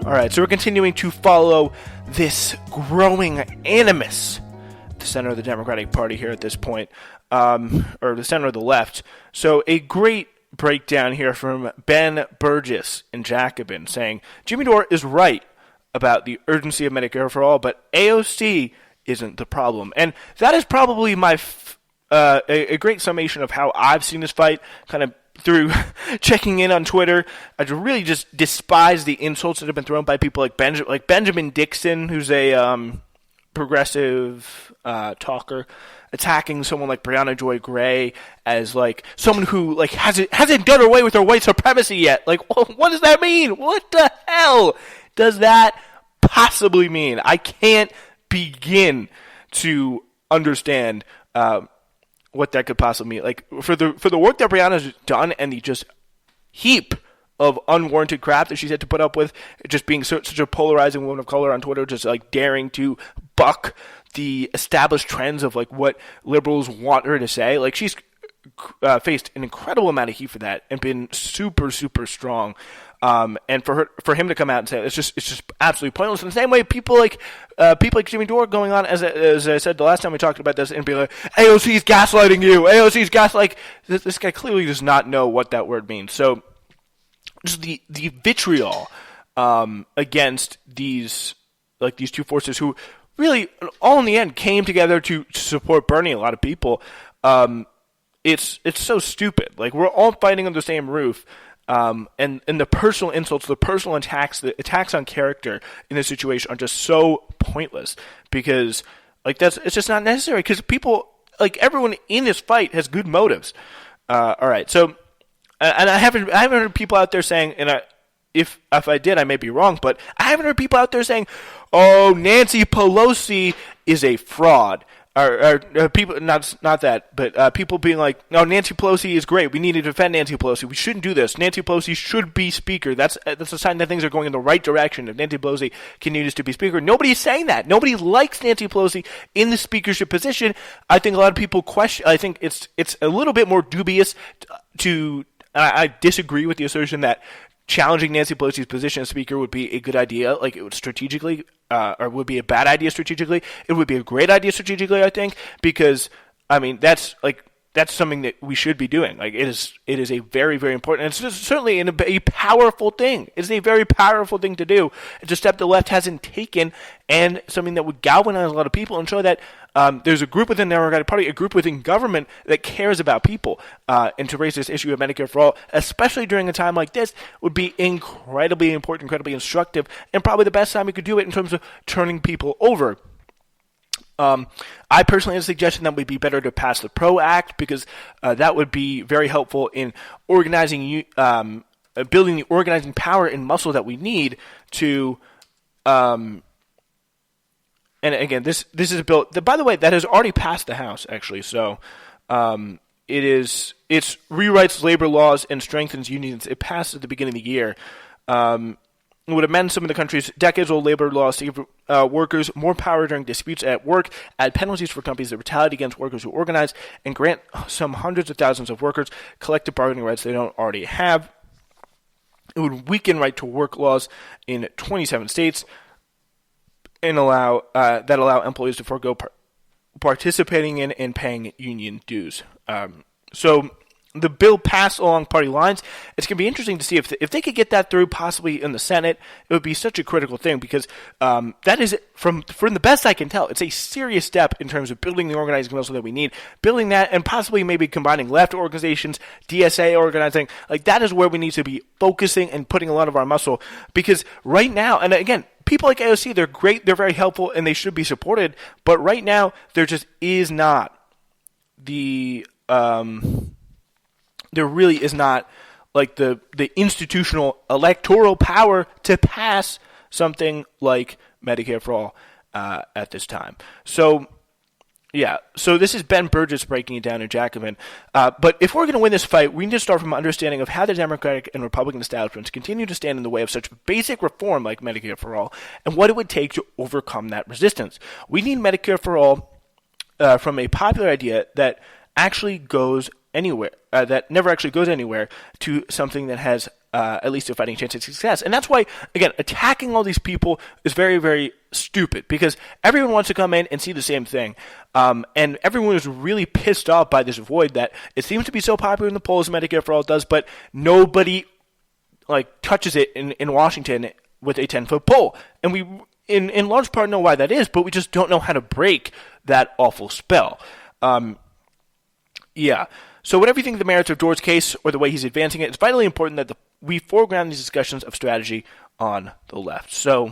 All right, so we're continuing to follow this growing animus at the center of the Democratic Party here at this point, or the center of the left. So a great breakdown here from Ben Burgess in Jacobin saying, Jimmy Dore is right about the urgency of Medicare for All, but AOC isn't the problem. And that is probably my a great summation of how I've seen this fight, kind of through checking in on Twitter. I really just despise the insults that have been thrown by people like Benjamin Dixon, who's a progressive talker, attacking someone like Brianna Joy Gray as like someone who like hasn't done away with her white supremacy yet. Like, what does that mean? What the hell does that possibly mean? I can't begin to understand what that could possibly mean. Like, for the work that Brianna's done and the just heap of unwarranted crap that she's had to put up with, just being such a polarizing woman of color on Twitter, just like daring to buck the established trends of like what liberals want her to say. Like, she's faced an incredible amount of heat for that and been super, super strong. And for him to come out and say it's just absolutely pointless. In the same way, people like Jimmy Dore going on, as I said the last time we talked about this, and be like, AOC's gaslighting you. AOC's gaslighting. This guy clearly does not know what that word means. So just the vitriol against these two forces who really all in the end came together to support Bernie. A lot of people. It's so stupid. Like, we're all fighting on the same roof. And the personal insults, the personal attacks, the attacks on character in this situation are just so pointless because, like, it's just not necessary because people, like, everyone in this fight has good motives. All right, so, and I haven't heard people out there saying, and if I did, I may be wrong, but I haven't heard people out there saying, oh, Nancy Pelosi is a fraud. Or people, not that, but people being like, no, Nancy Pelosi is great. We need to defend Nancy Pelosi. We shouldn't do this. Nancy Pelosi should be speaker. That's a sign that things are going in the right direction. If Nancy Pelosi continues to be speaker, nobody's saying that. Nobody likes Nancy Pelosi in the speakership position. I think a lot of people question. I think it's a little bit more dubious to. I disagree with the assertion that challenging Nancy Pelosi's position as speaker would be a good idea, like it would strategically, or would be a bad idea strategically. It would be a great idea strategically, I think, because, I mean, that's something that we should be doing. Like, it is a very, very important, and it's certainly a powerful thing. It's a very powerful thing to do. It's a step the left hasn't taken, and something that would galvanize a lot of people and show that there's a group within the Democratic Party, a group within government that cares about people, and to raise this issue of Medicare for All, especially during a time like this, would be incredibly important, incredibly instructive, and probably the best time we could do it in terms of turning people over. I personally have a suggestion that it would be better to pass the PRO Act because that would be very helpful in organizing, building the organizing power and muscle that we need to. And again, this is a bill that, by the way, that has already passed the House actually. So it rewrites labor laws and strengthens unions. It passed at the beginning of the year. It would amend some of the country's decades-old labor laws to give workers more power during disputes at work, add penalties for companies that retaliate against workers who organize, and grant some hundreds of thousands of workers collective bargaining rights they don't already have. It would weaken right-to-work laws in 27 states and allow employees to forego participating in and paying union dues. So the bill passed along party lines. It's going to be interesting to see if they could get that through, possibly in the Senate. It would be such a critical thing because that is, from the best I can tell, it's a serious step in terms of building the organizing muscle that we need, building that, and possibly maybe combining left organizations, DSA organizing. Like, that is where we need to be focusing and putting a lot of our muscle, because right now, and again, people like AOC, they're great, they're very helpful, and they should be supported, but right now, there just is not there really is not like the institutional electoral power to pass something like Medicare for All at this time. So, yeah. So this is Ben Burgess breaking it down in Jacobin. But if we're going to win this fight, we need to start from an understanding of how the Democratic and Republican establishments continue to stand in the way of such basic reform like Medicare for All, and what it would take to overcome that resistance. We need Medicare for All from a popular idea that actually goes anywhere, that never actually goes anywhere, to something that has at least a fighting chance of success. And that's why, again, attacking all these people is very, very stupid, because everyone wants to come in and see the same thing. And everyone is really pissed off by this void that it seems to be so popular in the polls, Medicare for All does, but nobody touches it in Washington with a 10-foot pole. And we, in large part, know why that is, but we just don't know how to break that awful spell. So whatever you think of the merits of George's case or the way he's advancing it, it's vitally important that we foreground these discussions of strategy on the left. So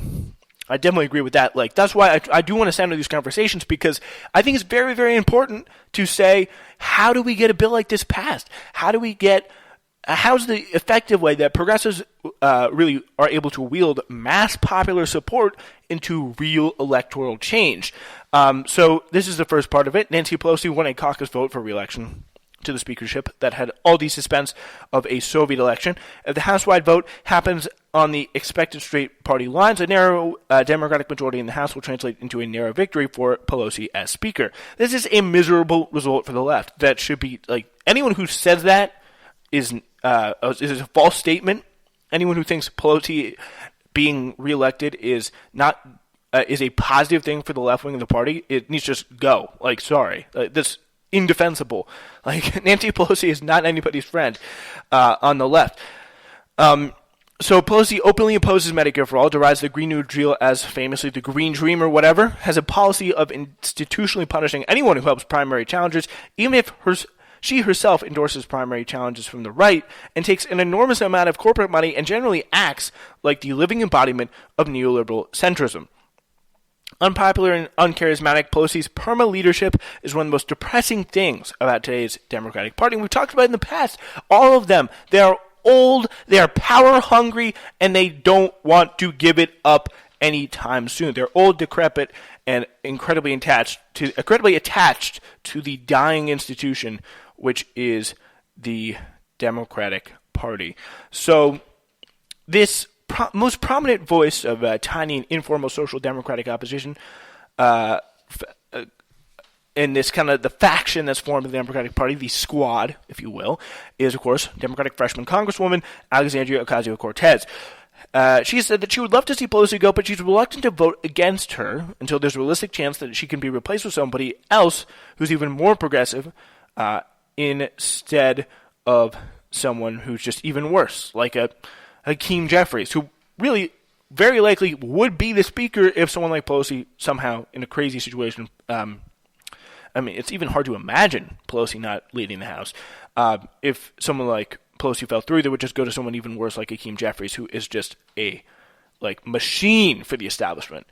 I definitely agree with that. That's why I do want to center these conversations, because I think it's very, very important to say, how do we get a bill like this passed? How's the effective way that progressives really are able to wield mass popular support into real electoral change? So this is the first part of it. Nancy Pelosi won a caucus vote for re-election to the speakership that had all the suspense of a Soviet election. If the House-wide vote happens on the expected straight party lines, a narrow Democratic majority in the House will translate into a narrow victory for Pelosi as Speaker. This is a miserable result for the left. That should be, anyone who says that is a false statement. Anyone who thinks Pelosi being reelected is a positive thing for the left wing of the party, it needs to just go. Sorry. That's indefensible. Nancy Pelosi is not anybody's friend on the left. So Pelosi openly opposes Medicare for All, derides the Green New Deal as famously the Green Dream or whatever, has a policy of institutionally punishing anyone who helps primary challengers, even if she herself endorses primary challenges from the right, and takes an enormous amount of corporate money and generally acts like the living embodiment of neoliberal centrism. Unpopular and uncharismatic, Pelosi's perma-leadership is one of the most depressing things about today's Democratic Party. And we've talked about it in the past. All of them, they are old, they are power-hungry, and they don't want to give it up anytime soon. They're old, decrepit, and incredibly attached to the dying institution, which is the Democratic Party. So this most prominent voice of tiny and informal social democratic opposition in this kind of the faction that's formed in the Democratic Party, the squad, if you will, is, of course, Democratic freshman Congresswoman Alexandria Ocasio-Cortez. She said that she would love to see Pelosi go, but she's reluctant to vote against her until there's a realistic chance that she can be replaced with somebody else who's even more progressive instead of someone who's just even worse, like a Hakeem Jeffries, who really very likely would be the speaker if someone like Pelosi somehow in a crazy situation. It's even hard to imagine Pelosi not leading the House. If someone like Pelosi fell through, they would just go to someone even worse like Hakeem Jeffries, who is just a machine for the establishment.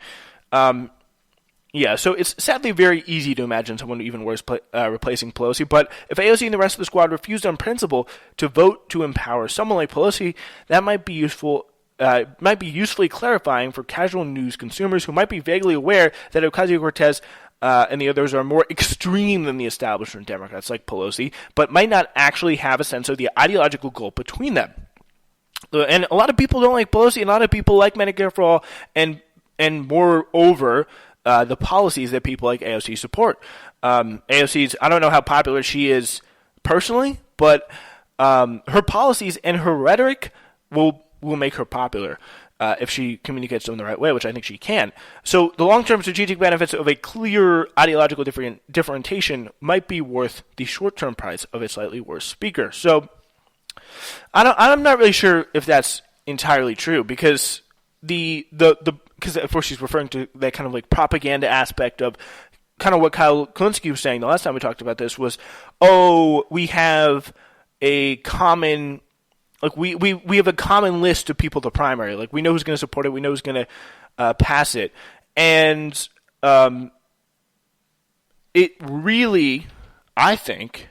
So it's sadly very easy to imagine someone even worse replacing Pelosi. But if AOC and the rest of the squad refused on principle to vote to empower someone like Pelosi, that might be useful. Might be usefully clarifying for casual news consumers who might be vaguely aware that Ocasio-Cortez and the others are more extreme than the establishment Democrats like Pelosi, but might not actually have a sense of the ideological gulf between them. And a lot of people don't like Pelosi, and a lot of people like Medicare for All, and moreover, the policies that people like AOC support. AOC's, I don't know how popular she is personally, but her policies and her rhetoric will make her popular if she communicates them the right way, which I think she can. So the long-term strategic benefits of a clear ideological differentiation might be worth the short-term price of a slightly worse speaker. So I'm not really sure if that's entirely true, because because of course she's referring to that kind of propaganda aspect of kind of what Kyle Kulinski was saying the last time we talked about this was, we have a common, we have a common list of people to primary. We know who's going to support it. We know who's going to pass it. And it really, I think,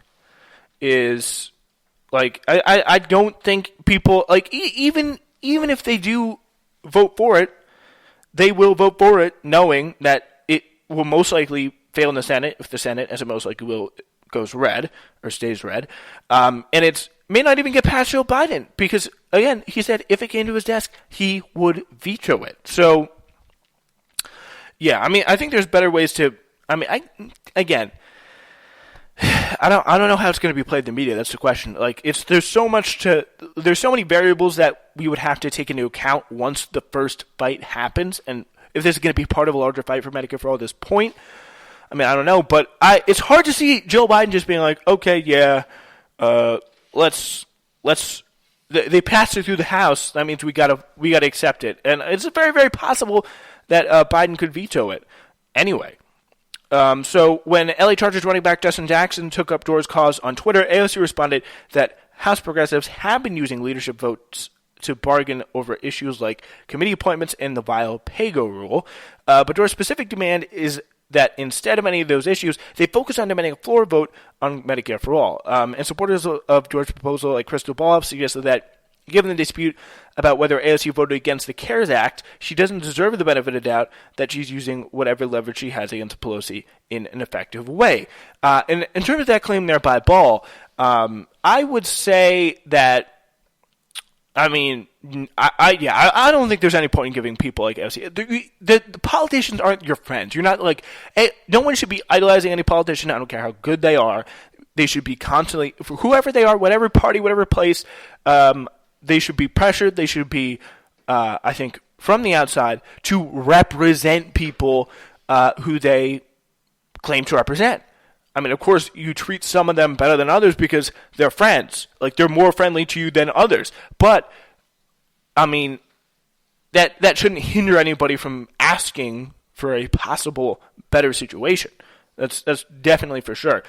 is I don't think people even if they do vote for it, they will vote for it knowing that it will most likely fail in the Senate, if the Senate, as it most likely will, goes red or stays red. And it may not even get past Joe Biden because, again, he said if it came to his desk, he would veto it. So, yeah, I think there's better ways to, again, I don't know how it's going to be played in the media. That's the question. Like, there's so many variables that we would have to take into account once the first fight happens, and if this is going to be part of a larger fight for Medicare for all at this point. I mean, I don't know, but it's hard to see Joe Biden just being like, okay, yeah, let's. They passed it through the House. That means we gotta accept it, and it's very, very possible that Biden could veto it anyway. So when LA Chargers running back Justin Jackson took up Dora's cause on Twitter, AOC responded that House progressives have been using leadership votes to bargain over issues like committee appointments and the vile PAYGO rule. But Dora's specific demand is that instead of any of those issues, they focus on demanding a floor vote on Medicare for all. And supporters of Dora's proposal, like Crystal Ball, have suggested that given the dispute about whether AOC voted against the CARES Act, she doesn't deserve the benefit of doubt that she's using whatever leverage she has against Pelosi in an effective way. And in terms of that claim there by Ball, I would say that, I mean, I don't think there's any point in giving people like AOC. The politicians aren't your friends. You're not like, hey, no one should be idolizing any politician. I don't care how good they are. They should be constantly, for whoever they are, whatever party, whatever place, they should be pressured. They should be, I think, from the outside to represent people who they claim to represent. I mean, of course, you treat some of them better than others because they're friends. Like, they're more friendly to you than others. But, I mean, that shouldn't hinder anybody from asking for a possible better situation. That's definitely for sure.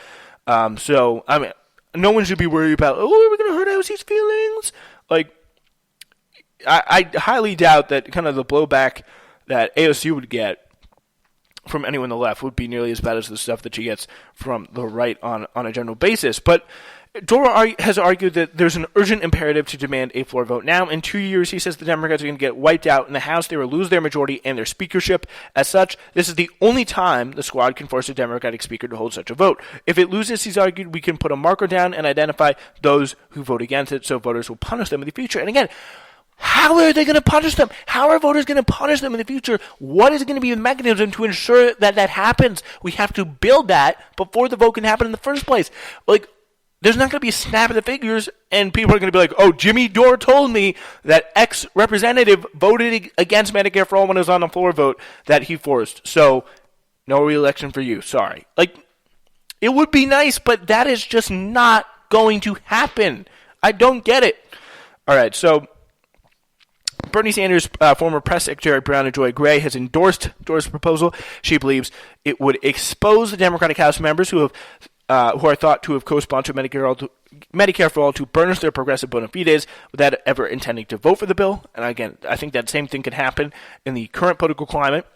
So, I mean, no one should be worried about, are we going to hurt AOC's feelings? Like, I highly doubt that kind of the blowback that AOC would get from anyone on the left would be nearly as bad as the stuff that she gets from the right on a general basis. But Dora has argued that there's an urgent imperative to demand a floor vote now. In 2 years, he says the Democrats are going to get wiped out in the House. They will lose their majority and their speakership. As such, this is the only time the squad can force a Democratic speaker to hold such a vote. If it loses, he's argued, we can put a marker down and identify those who vote against it so voters will punish them in the future. And again, how are they going to punish them? How are voters going to punish them in the future? What is going to be the mechanism to ensure that that happens? We have to build that before the vote can happen in the first place. Like, there's not going to be a snap of the fingers, and people are going to be like, oh, Jimmy Dore told me that X representative voted against Medicare for all when it was on the floor vote that he forced. So, no re-election for you. Sorry. Like, it would be nice, but that is just not going to happen. I don't get it. All right, so Bernie Sanders' former press secretary, Breonna Joy Gray, has endorsed Dora's proposal. She believes it would expose the Democratic House members who are thought to have co-sponsored Medicare for all to burnish their progressive bona fides without ever intending to vote for the bill. And again, I think that same thing could happen in the current political climate.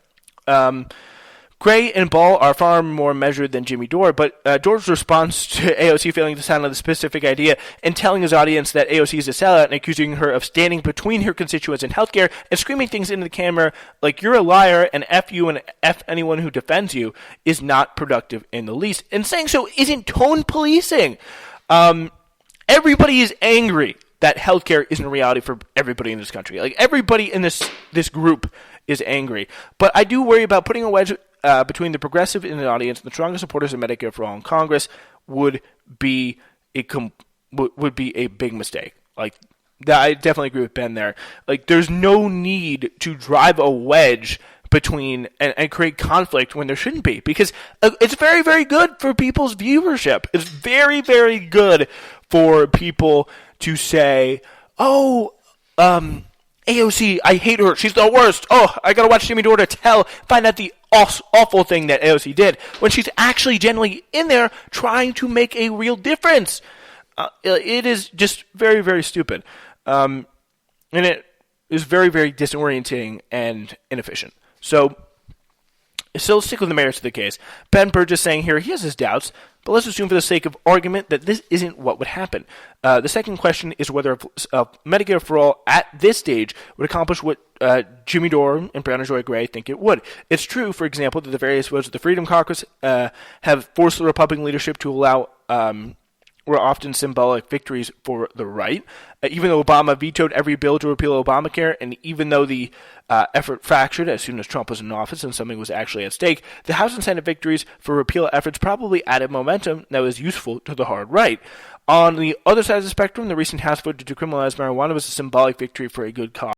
Gray and Ball are far more measured than Jimmy Dore, but Dore's response to AOC failing to sound on the specific idea and telling his audience that AOC is a sellout and accusing her of standing between her constituents and healthcare and screaming things into the camera like you're a liar and F you and F anyone who defends you is not productive in the least. And saying so isn't tone policing. Everybody is angry that healthcare isn't a reality for everybody in this country. Like, everybody in this group is angry. But I do worry about putting a wedge between the progressive in the audience and the strongest supporters of Medicare for all in Congress would be a big mistake. Like, I definitely agree with Ben there. Like, there's no need to drive a wedge between and create conflict when there shouldn't be, because it's very, very good for people's viewership. It's very, very good for people to say, oh, AOC, I hate her. She's the worst. Oh, I gotta watch Jimmy Dore to find out the awful thing that AOC did, when she's actually genuinely in there trying to make a real difference. It is just very, very stupid. And it is very, very disorienting and inefficient. So let's stick with the merits of the case. Ben Burgess saying here he has his doubts, but let's assume for the sake of argument that this isn't what would happen. The second question is whether Medicare for all at this stage would accomplish what Jimmy Dore and Breonna Joy Gray think it would. It's true, for example, that the various votes of the Freedom Caucus have forced the Republican leadership to allow were often symbolic victories for the right. Even though Obama vetoed every bill to repeal Obamacare, and even though the effort fractured as soon as Trump was in office and something was actually at stake, the House and Senate victories for repeal efforts probably added momentum that was useful to the hard right. On the other side of the spectrum, the recent House vote to decriminalize marijuana was a symbolic victory for a good cause.